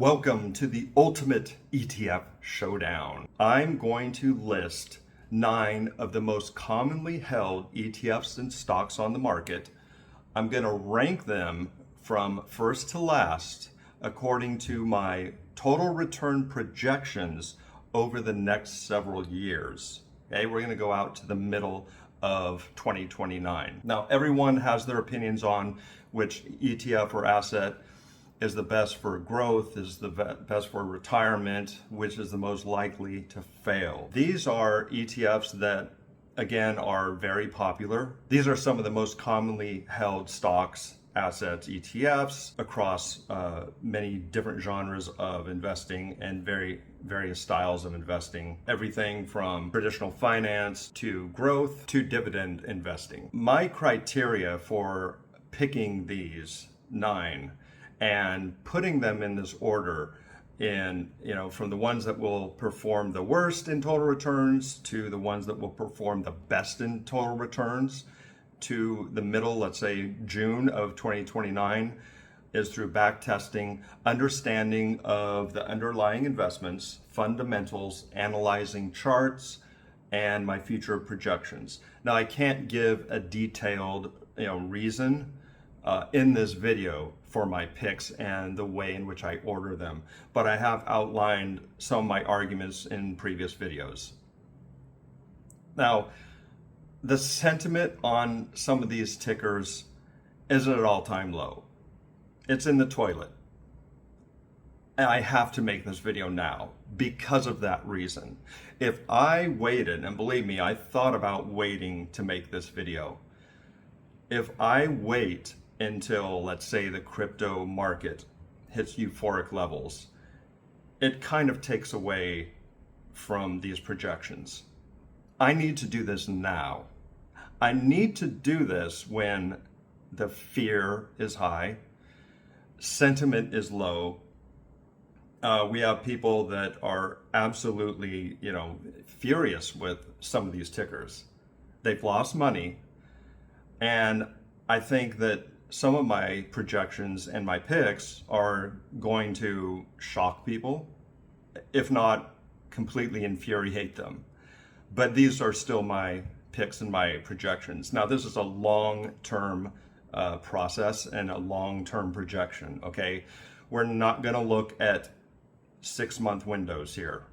Welcome to the ultimate ETF showdown. I'm going to list 9 of the most commonly held ETFs and stocks on the market. I'm going to rank them from first to last according to my total return projections over the next several years. Okay, we're going to go out to the middle of 2029. Now, everyone has their opinions on which ETF or asset is the best for growth, is the best for retirement, which is the most likely to fail. These are ETFs that, again, are very popular. These are some of the most commonly held stocks, assets, ETFs across many different genres of investing and various styles of investing. Everything from traditional finance to growth to dividend investing. My criteria for picking these 9 and putting them in this order from the ones that will perform the worst in total returns to the ones that will perform the best in total returns to the middle, let's say June of 2029, is through back testing, understanding of the underlying investments, fundamentals, analyzing charts, and my future projections. Now, I can't give a detailed reason in this video for my picks and the way in which I order them, but I have outlined some of my arguments in previous videos. Now, the sentiment on some of these tickers is at an all-time low. It's in the toilet. And I have to make this video now because of that reason. If I waited, and believe me, I thought about waiting to make this video. If I wait until, let's say, the crypto market hits euphoric levels, it kind of takes away from these projections. I need to do this now. I need to do this when the fear is high, sentiment is low. We have people that are absolutely, furious with some of these tickers. They've lost money, and I think that some of my projections and my picks are going to shock people, if not completely infuriate them. But these are still my picks and my projections. Now, this is a long-term process and a long-term projection, okay? We're not gonna look at 6-month windows here,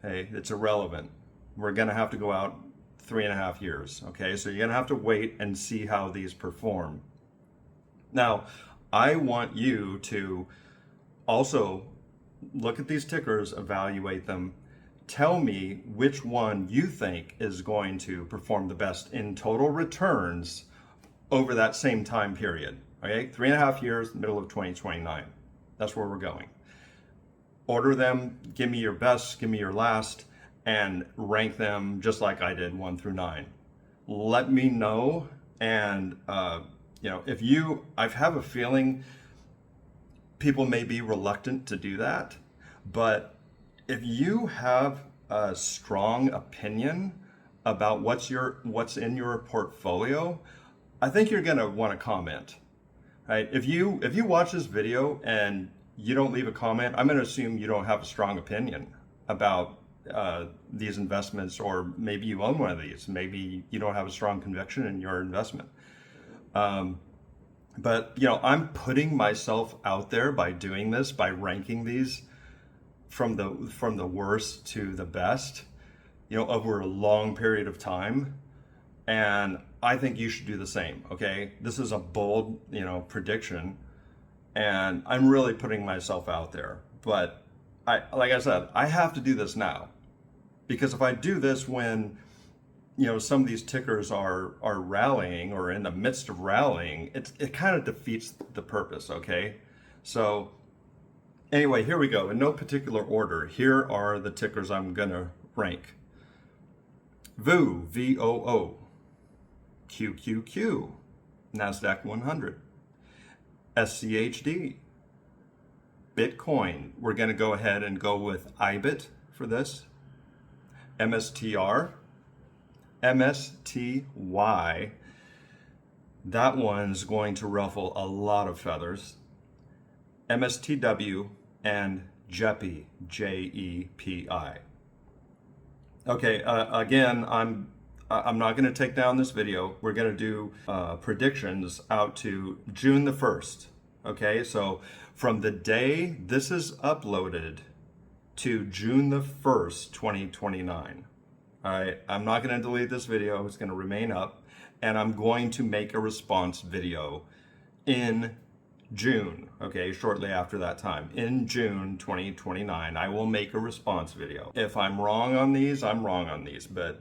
okay? It's irrelevant. We're gonna have to go out 3.5 years, okay? So you're gonna have to wait and see how these perform. Now, I want you to also look at these tickers, evaluate them, tell me which one you think is going to perform the best in total returns over that same time period, okay? 3.5 years, middle of 2029. That's where we're going. Order them, give me your best, give me your last, and rank them just like I did 1 through 9. Let me know, and I have a feeling people may be reluctant to do that, but if you have a strong opinion about what's in your portfolio, I think you're gonna want to comment, right? If you watch this video and you don't leave a comment, I'm gonna assume you don't have a strong opinion about these investments, or maybe you own one of these. Maybe you don't have a strong conviction in your investment. But I'm putting myself out there by doing this, by ranking these from the worst to the best, over a long period of time. And I think you should do the same, okay? This is a bold, prediction, and I'm really putting myself out there. But like I said, I have to do this now, because if I do this when some of these tickers are rallying or in the midst of rallying, it kind of defeats the purpose, okay? So anyway, here we go. In no particular order, here are the tickers I'm gonna rank. VOO, VOO, QQQ, NASDAQ 100, SCHD, Bitcoin. We're gonna go ahead and go with IBIT for this. MSTR, MSTY, that one's going to ruffle a lot of feathers. MSTW, and JEPI, J-E-P-I. Okay, again, I'm not going to take down this video. We're going to do predictions out to June the 1st. Okay, so from the day this is uploaded to June the 1st, 2029. All right, I'm not going to delete this video. It's going to remain up, and I'm going to make a response video in June, okay, shortly after that time. In June 2029, I will make a response video. If I'm wrong on these, I'm wrong on these, but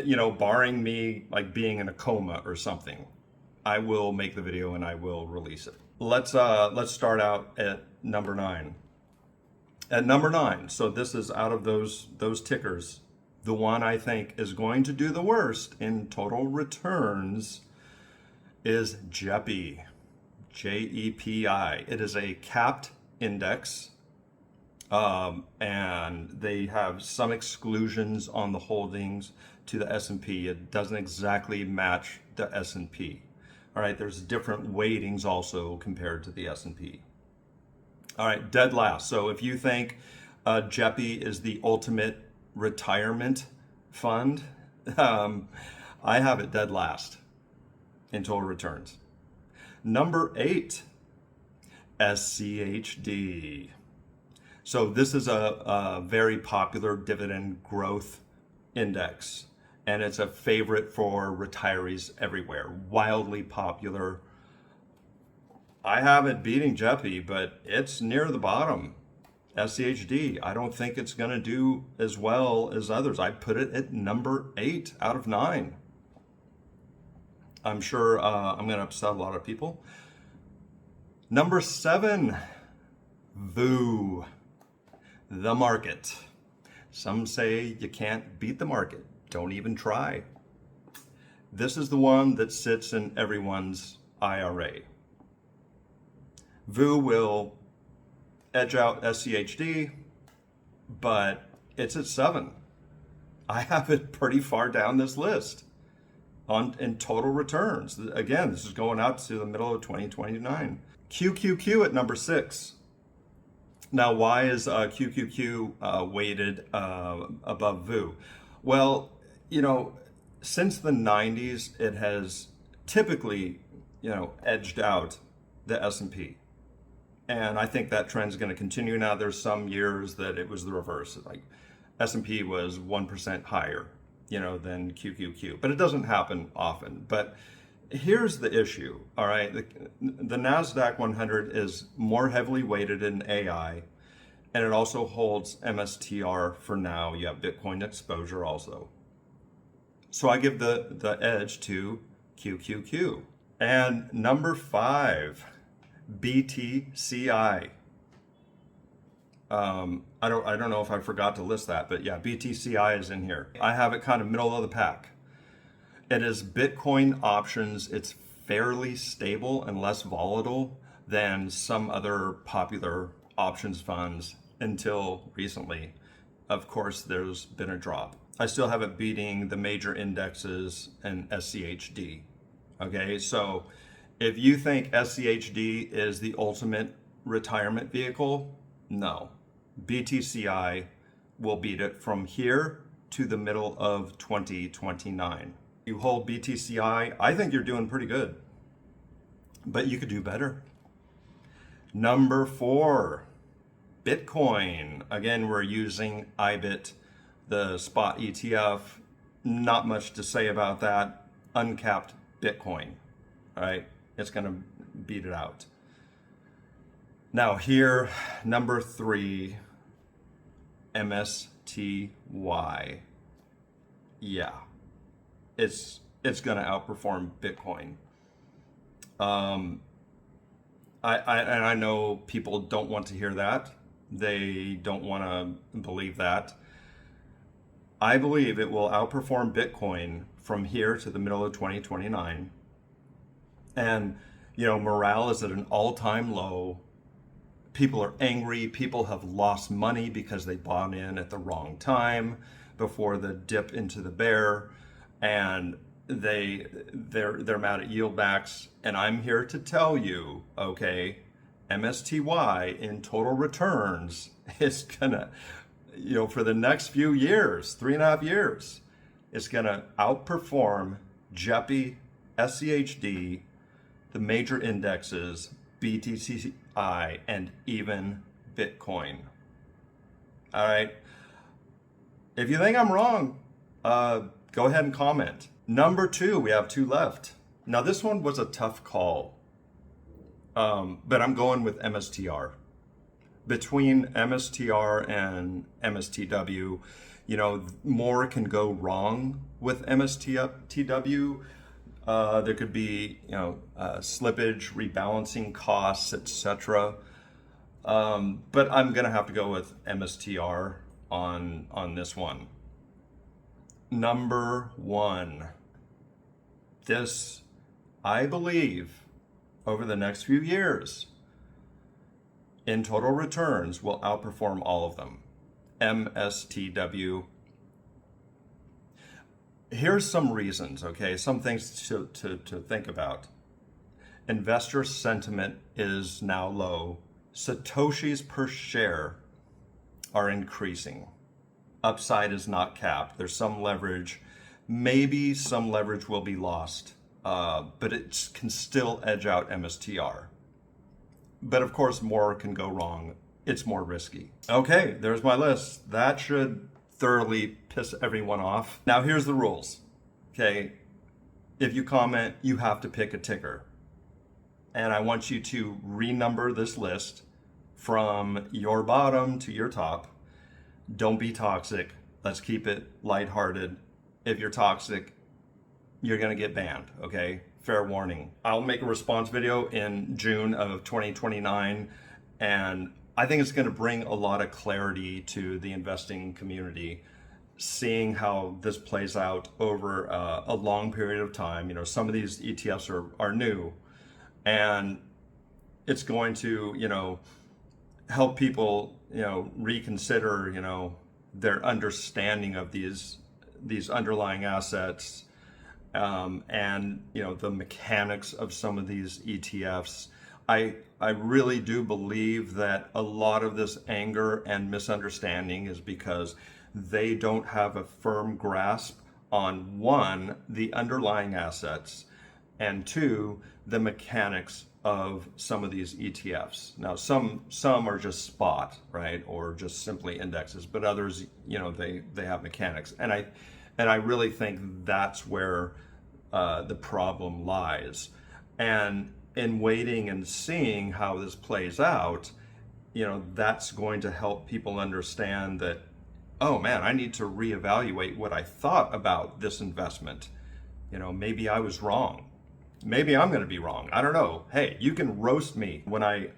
you know, barring me like being in a coma or something, I will make the video and I will release it. Let's start out at number 9. At number 9, so this is out of those tickers, the one I think is going to do the worst in total returns is JEPI, J-E-P-I. It is a capped index, and they have some exclusions on the holdings to the S&P. It doesn't exactly match the S&P. All right, there's different weightings also compared to the S&P. All right, dead last. So if you think JEPI is the ultimate retirement fund, I have it dead last in total returns. Number 8, SCHD. So this is a very popular dividend growth index, and it's a favorite for retirees everywhere, wildly popular. I have it beating JEPI, but it's near the bottom. SCHD, I don't think it's going to do as well as others. I put it at number 8 out of 9. I'm sure I'm going to upset a lot of people. Number 7, VOO, the market. Some say you can't beat the market. Don't even try. This is the one that sits in everyone's IRA. VOO will edge out SCHD, but it's at 7. I have it pretty far down this list in total returns. Again, this is going out to the middle of 2029. QQQ at number 6. Now, why is QQQ weighted above VOO? Well, you know, since the 90s, it has typically, you know, edged out the S&P. And I think that trend is going to continue now. There's some years that it was the reverse. Like S&P was 1% higher, you know, than QQQ. But it doesn't happen often. But here's the issue, all right? The NASDAQ 100 is more heavily weighted in AI, and it also holds MSTR for now. You have Bitcoin exposure also. So I give the edge to QQQ. And number 5, BTCI. I don't know if I forgot to list that, but yeah, BTCI is in here. I have it kind of middle of the pack. It is Bitcoin options. It's fairly stable and less volatile than some other popular options funds until recently. Of course, there's been a drop. I still have it beating the major indexes and SCHD. Okay, so if you think SCHD is the ultimate retirement vehicle, no. BTCI will beat it from here to the middle of 2029. You hold BTCI, I think you're doing pretty good, but you could do better. Number 4, Bitcoin. Again, we're using IBIT, the spot ETF. Not much to say about that. Uncapped Bitcoin, all right? It's going to beat it out. Now here, number 3, MSTY. Yeah, it's going to outperform Bitcoin. I know people don't want to hear that. They don't want to believe that. I believe it will outperform Bitcoin from here to the middle of 2029. And, you know, morale is at an all-time low. People are angry. People have lost money because they bought in at the wrong time before the dip into the bear. And they're mad at yield backs. And I'm here to tell you, okay, MSTY in total returns is gonna, for the next few years, 3.5 years, it's gonna outperform JEPI, SCHD, the major indexes, BTCI, and even Bitcoin. All right. If you think I'm wrong, go ahead and comment. Number 2, we have 2 left. Now this one was a tough call, but I'm going with MSTR. Between MSTR and MSTW, more can go wrong with MSTW. There could be, slippage, rebalancing costs, etc. But I'm gonna have to go with MSTR on this one. Number 1. This, I believe, over the next few years, in total returns, will outperform all of them. MSTW. Here's some reasons, okay? Some things to think about. Investor sentiment is now low. Satoshis per share are increasing. Upside is not capped. There's some leverage. Maybe some leverage will be lost, but it can still edge out MSTR. But of course, more can go wrong. It's more risky. Okay, there's my list. That should thoroughly piss everyone off. Now here's the rules, okay? If you comment, you have to pick a ticker. And I want you to renumber this list from your bottom to your top. Don't be toxic. Let's keep it lighthearted. If you're toxic, you're gonna get banned, okay? Fair warning. I'll make a response video in June of 2029, and I think it's gonna bring a lot of clarity to the investing community, seeing how this plays out over a long period of time. Some of these ETFs are new, and it's going to, help people, reconsider, their understanding of these underlying assets, and the mechanics of some of these ETFs. I really do believe that a lot of this anger and misunderstanding is because they don't have a firm grasp on, 1, the underlying assets, and 2, the mechanics of some of these ETFs. Now, some are just spot, right, or just simply indexes, but others, they have mechanics, and I really think that's where the problem lies. And in waiting and seeing how this plays out, that's going to help people understand that, oh man, I need to reevaluate what I thought about this investment. Maybe I was wrong. Maybe I'm going to be wrong. I don't know. Hey, you can roast me when I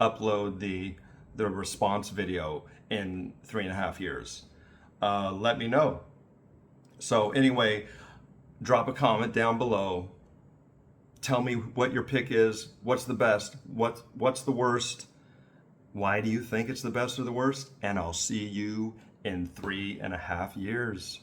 upload the response video in 3.5 years. Let me know. So anyway, drop a comment down below. Tell me what your pick is. What's the best? What's the worst? Why do you think it's the best or the worst? And I'll see you in 3.5 years.